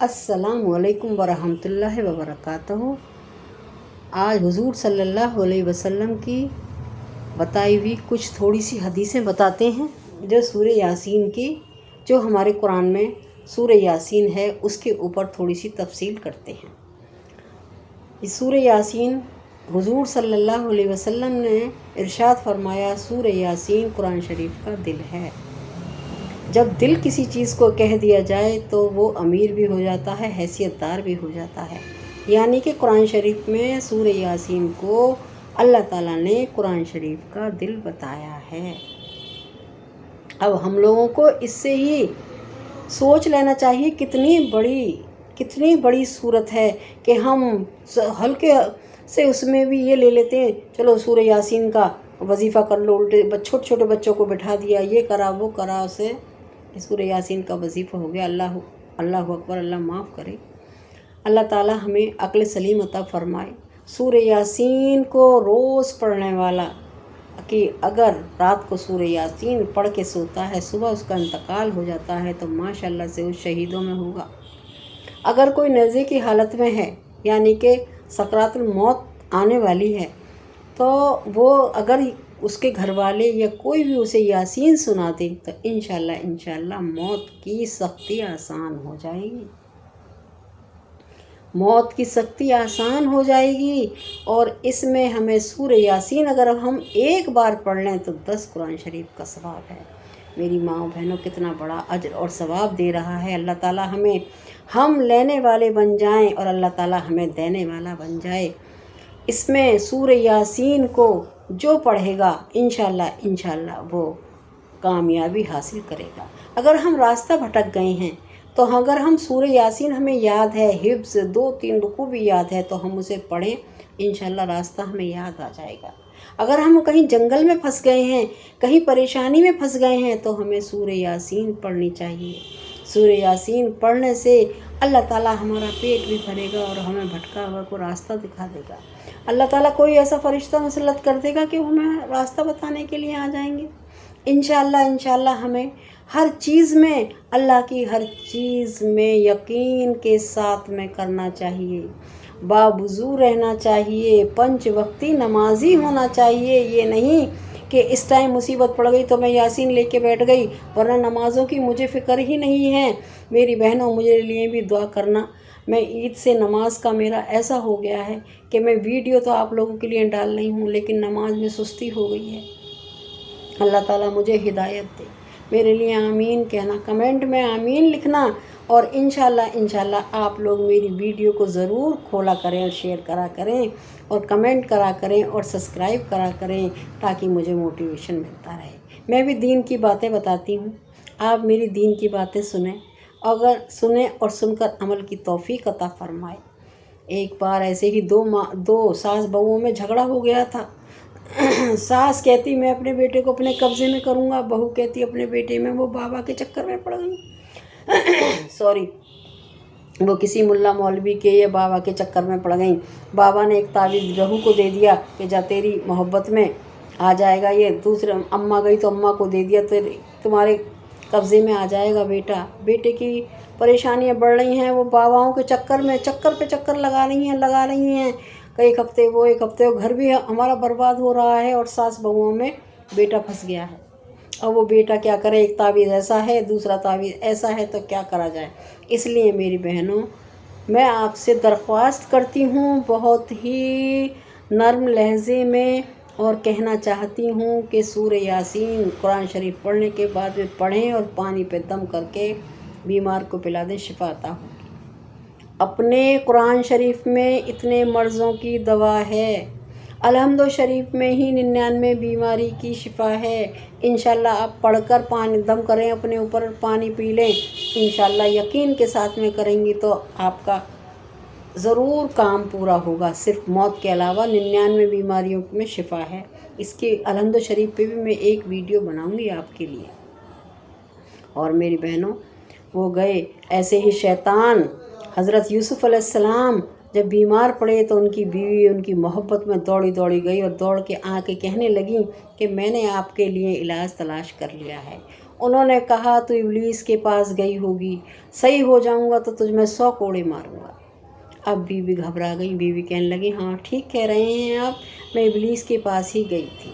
السلام علیکم ورحمۃ اللہ وبرکاتہ۔ آج حضور صلی اللہ علیہ وسلم کی بتائی ہوئی کچھ تھوڑی سی حدیثیں بتاتے ہیں جو سورہ یاسین کی، جو ہمارے قرآن میں سورہ یاسین ہے اس کے اوپر تھوڑی سی تفصیل کرتے ہیں۔ یہ سورہ یاسین حضور صلی اللہ علیہ وسلم نے ارشاد فرمایا، سورہ یاسین قرآن شریف کا دل ہے۔ جب دل کسی چیز کو کہہ دیا جائے تو وہ امیر بھی ہو جاتا ہے، حیثیت دار بھی ہو جاتا ہے۔ یعنی کہ قرآن شریف میں سورہ یاسین کو اللہ تعالیٰ نے قرآن شریف کا دل بتایا ہے۔ اب ہم لوگوں کو اس سے ہی سوچ لینا چاہیے کتنی بڑی صورت ہے کہ ہم ہلکے سے اس میں بھی یہ لے لیتے ہیں، چلو سورہ یاسین کا وظیفہ کر لو، الٹے چھوٹے چھوٹے بچوں کو بٹھا دیا، یہ کرا وہ کرا، اسے سورہ یاسین کا وظیفہ ہو گیا۔ اللہ اکبر، اللہ معاف کرے، اللہ تعالیٰ ہمیں عقل سلیم عطا فرمائے۔ سورہ یاسین کو روز پڑھنے والا کہ اگر رات کو سورہ یاسین پڑھ کے سوتا ہے، صبح اس کا انتقال ہو جاتا ہے تو ماشاءاللہ سے اس شہیدوں میں ہوگا۔ اگر کوئی نیزے کی حالت میں ہے، یعنی کہ سکرات الموت آنے والی ہے، تو وہ اگر اس کے گھر والے یا کوئی بھی اسے یاسین سنا دے تو انشاءاللہ موت کی سختی آسان ہو جائے گی، موت کی سختی آسان ہو جائے گی۔ اور اس میں ہمیں سورہ یاسین اگر ہم ایک بار پڑھ لیں تو 10 قرآن شریف کا ثواب ہے۔ میری ماں بہنوں، کتنا بڑا اجر اور ثواب دے رہا ہے اللہ تعالیٰ ہمیں، ہم لینے والے بن جائیں اور اللہ تعالیٰ ہمیں دینے والا بن جائے۔ اس میں سورہ یاسین کو جو پڑھے گا انشاءاللہ وہ کامیابی حاصل کرے گا۔ اگر ہم راستہ بھٹک گئے ہیں تو اگر ہم سورہ یاسین ہمیں یاد ہے، حفظ 2-3 رکوع بھی یاد ہے تو ہم اسے پڑھیں، انشاءاللہ راستہ ہمیں یاد آ جائے گا۔ اگر ہم کہیں جنگل میں پھنس گئے ہیں، کہیں پریشانی میں پھنس گئے ہیں تو ہمیں سورہ یاسین پڑھنی چاہیے۔ سورہ یاسین پڑھنے سے اللہ تعالیٰ ہمارا پیٹ بھی بھرے گا اور ہمیں بھٹکا ہوا کو راستہ دکھا دے گا۔ اللہ تعالیٰ کوئی ایسا فرشتہ مسلط کر دے گا کہ ہمیں راستہ بتانے کے لیے آ جائیں گے۔ انشاءاللہ ہمیں ہر چیز میں، اللہ کی ہر چیز میں یقین کے ساتھ میں کرنا چاہیے، باوضو رہنا چاہیے، 5 وقتی نمازی ہونا چاہیے۔ یہ نہیں کہ اس ٹائم مصیبت پڑ گئی تو میں یاسین لے کے بیٹھ گئی، ورنہ نمازوں کی مجھے فکر ہی نہیں ہے۔ میری بہنوں، مجھے لیے بھی دعا کرنا۔ میں عید سے نماز کا میرا ایسا ہو گیا ہے کہ میں ویڈیو تو آپ لوگوں کے لیے ڈال رہی ہوں لیکن نماز میں سستی ہو گئی ہے۔ اللہ تعالیٰ مجھے ہدایت دے۔ میرے لیے آمین کہنا، کمنٹ میں آمین لکھنا، اور انشاءاللہ آپ لوگ میری ویڈیو کو ضرور کھولا کریں اور شیئر کرا کریں اور کمنٹ کرا کریں اور سبسکرائب کرا کریں تاکہ مجھے موٹیویشن ملتا رہے۔ میں بھی دین کی باتیں بتاتی ہوں، آپ میری دین کی باتیں سنیں، اگر سنیں اور سن کر عمل کی توفیق عطا فرمائے۔ ایک بار ایسے ہی دو ساس بہوؤں میں جھگڑا ہو گیا تھا۔ ساس کہتی میں اپنے بیٹے کو اپنے قبضے میں کروں گا، بہو کہتی اپنے بیٹے میں، وہ بابا کے چکر میں پڑ گئی وہ کسی ملا مولوی کے یا بابا کے چکر میں پڑ گئیں۔ بابا نے ایک تعویذ بہو کو دے دیا کہ جا تیری محبت میں آ جائے گا یہ، دوسرے اماں گئی تو اماں کو دے دیا تمہارے قبضے میں آ جائے گا بیٹا۔ بیٹے کی پریشانیاں بڑھ رہی ہیں، وہ باباؤں کے چکر میں چکر پہ چکر لگا رہی ہیں، ایک ہفتے وہ گھر بھی ہمارا برباد ہو رہا ہے اور ساس بہوؤں میں بیٹا پھنس گیا ہے۔ اور وہ بیٹا کیا کرے، ایک تعویذ ایسا ہے، دوسرا تعویذ ایسا ہے، تو کیا کرا جائے۔ اس لیے میری بہنوں، میں آپ سے درخواست کرتی ہوں بہت ہی نرم لہجے میں، اور کہنا چاہتی ہوں کہ سورہ یاسین قرآن شریف پڑھنے کے بعد میں پڑھیں اور پانی پہ دم کر کے بیمار کو پلا دیں، شفا عطا ہوگی۔ اپنے قرآن شریف میں اتنے مرضوں کی دوا ہے، الحمد شریف میں ہی 99 بیماری کی شفا ہے۔ انشاءاللہ آپ پڑھ کر پانی دم کریں، اپنے اوپر پانی پی لیں، انشاءاللہ یقین کے ساتھ میں کریں گی تو آپ کا ضرور کام پورا ہوگا۔ صرف موت کے علاوہ 99 بیماریوں میں شفا ہے۔ اس کی الحمد شریف پہ بھی میں ایک ویڈیو بناؤں گی آپ کے لیے۔ اور میری بہنوں، وہ گئے ایسے ہی شیطان، حضرت یوسف علیہ السلام جب بیمار پڑے تو ان کی بیوی ان کی محبت میں دوڑی گئی اور دوڑ کے آ کے کہنے لگیں کہ میں نے آپ کے لیے علاج تلاش کر لیا ہے۔ انہوں نے کہا تو ابلیس کے پاس گئی ہوگی، صحیح ہو جاؤں گا تو تجھ میں 100 کوڑے ماروں گا۔ اب بیوی گھبرا گئی، بیوی کہنے لگی ہاں ٹھیک کہہ رہے ہیں آپ، میں ابلیس کے پاس ہی گئی تھی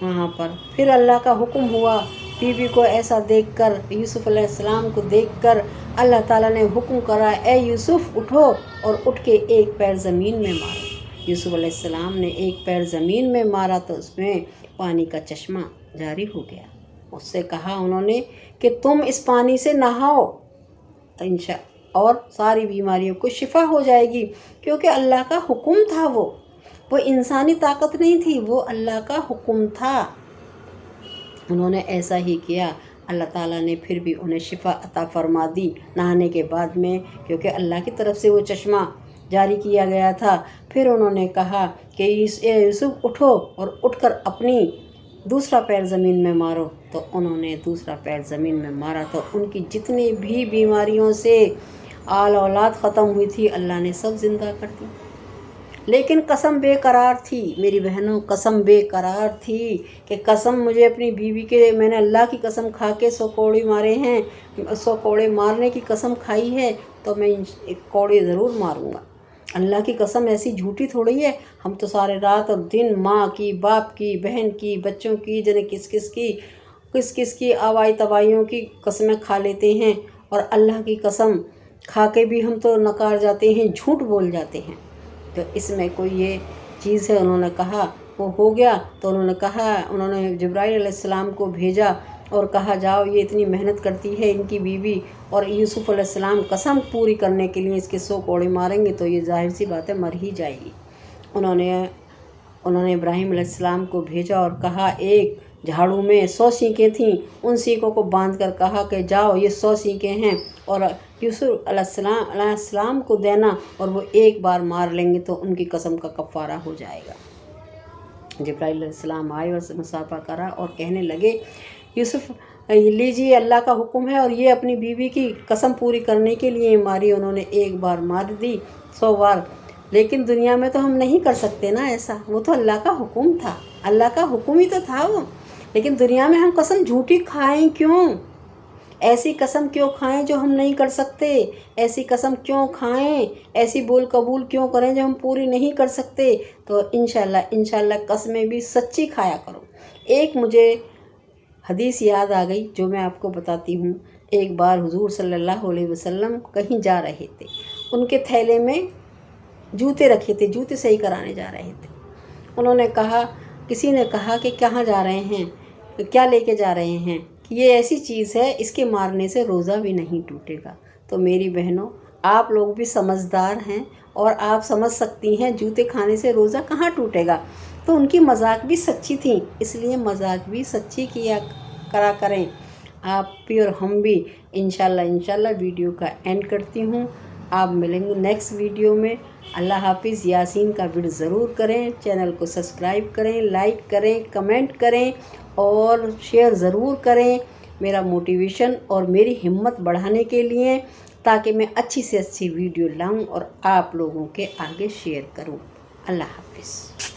وہاں پر۔ پھر اللہ کا حکم ہوا، بیوی کو ایسا دیکھ کر، یوسف علیہ السلام کو دیکھ کر اللہ تعالیٰ نے حکم کرا، اے یوسف اٹھو اور اٹھ کے ایک پیر زمین میں مارو۔ یوسف علیہ السلام نے ایک پیر زمین میں مارا تو اس میں پانی کا چشمہ جاری ہو گیا۔ اس سے کہا انہوں نے کہ تم اس پانی سے نہاؤ اور ساری بیماریوں کو شفا ہو جائے گی، کیونکہ اللہ کا حکم تھا، وہ انسانی طاقت نہیں تھی، وہ اللہ کا حکم تھا۔ انہوں نے ایسا ہی کیا، اللہ تعالیٰ نے پھر بھی انہیں شفا عطا فرما دی نہانے کے بعد میں، کیونکہ اللہ کی طرف سے وہ چشمہ جاری کیا گیا تھا۔ پھر انہوں نے کہا کہ اے یوسف اٹھو اور اٹھ کر اپنی دوسرا پیر زمین میں مارو، تو انہوں نے دوسرا پیر زمین میں مارا تو ان کی جتنی بھی بیماریوں سے آل اولاد ختم ہوئی تھی اللہ نے سب زندہ کر دی۔ لیکن قسم بے قرار تھی میری بہنوں، قسم بے قرار تھی کہ قسم مجھے اپنی بیوی کے، میں نے اللہ کی قسم کھا کے 100 کوڑے مارے ہیں، 100 کوڑے مارنے کی قسم کھائی ہے تو میں 1 کوڑے ضرور ماروں گا۔ اللہ کی قسم ایسی جھوٹی تھوڑی ہے، ہم تو سارے رات اور دن ماں کی، باپ کی، بہن کی، بچوں کی، جنے کس کس کی آوائی تباہیوں کی قسمیں کھا لیتے ہیں، اور اللہ کی قسم کھا کے بھی ہم تو نکار جاتے ہیں، جھوٹ بول جاتے ہیں۔ تو اس میں کوئی یہ چیز ہے؟ انہوں نے کہا وہ ہو گیا تو انہوں نے جبرائیل علیہ السلام کو بھیجا اور کہا جاؤ، یہ اتنی محنت کرتی ہے ان کی بیوی، اور یوسف علیہ السلام قسم پوری کرنے کے لیے اس کے 100 کوڑے ماریں گے تو یہ ظاہر سی بات ہے مر ہی جائے گی۔ انہوں نے ابراہیم علیہ السلام کو بھیجا اور کہا ایک جھاڑو میں 100 سینکیں تھیں، ان سینکوں کو باندھ کر کہا کہ جاؤ یہ 100 سینکیں ہیں اور یوسف علیہ السلام کو دینا، اور وہ ایک بار مار لیں گے تو ان کی قسم کا کفارہ ہو جائے گا۔ جبرائیل علیہ السلام آئے اور مصافحہ کرا اور کہنے لگے یوسف لیجیے، اللہ کا حکم ہے، اور یہ اپنی بیوی کی قسم پوری کرنے کے لیے ماری۔ انہوں نے ایک بار مار دی 100 بار، لیکن دنیا میں تو ہم نہیں کر سکتے نا ایسا، وہ تو اللہ کا حکم تھا، اللہ کا حکم ہی تو تھا وہ، لیکن دنیا میں ہم قسم جھوٹی کھائیں کیوں؟ ایسی قسم کیوں کھائیں جو ہم نہیں کر سکتے؟ ایسی قسم کیوں کھائیں؟ ایسی بول قبول کیوں کریں جو ہم پوری نہیں کر سکتے؟ تو انشاءاللہ قسمیں بھی سچی کھایا کرو۔ ایک مجھے حدیث یاد آ گئی جو میں آپ کو بتاتی ہوں۔ ایک بار حضور صلی اللہ علیہ وسلم کہیں جا رہے تھے، ان کے تھیلے میں جوتے رکھے تھے، جوتے صحیح کرانے جا رہے تھے۔ انہوں نے کہا، کسی نے کہا کہ کہاں جا رہے ہیں، کیا لے کے جا رہے ہیں؟ کہ یہ ایسی چیز ہے اس کے مارنے سے روزہ بھی نہیں ٹوٹے گا۔ تو میری بہنوں، آپ لوگ بھی سمجھدار ہیں اور آپ سمجھ سکتی ہیں جوتے کھانے سے روزہ کہاں ٹوٹے گا۔ تو ان کی مذاق بھی سچی تھی، اس لیے مذاق بھی سچی کرا کریں آپ بھی اور ہم بھی۔ انشاءاللہ ویڈیو کا اینڈ کرتی ہوں، آپ ملیں گے نیکسٹ ویڈیو میں۔ اللہ حافظ۔ یاسین کا ویڈیو ضرور کریں، چینل کو سبسکرائب کریں، لائک کریں، کمنٹ کریں اور شیئر ضرور کریں، میرا موٹیویشن اور میری ہمت بڑھانے کے لیے، تاکہ میں اچھی سے اچھی ویڈیو لاؤں اور آپ لوگوں کے آگے شیئر کروں۔ اللہ حافظ۔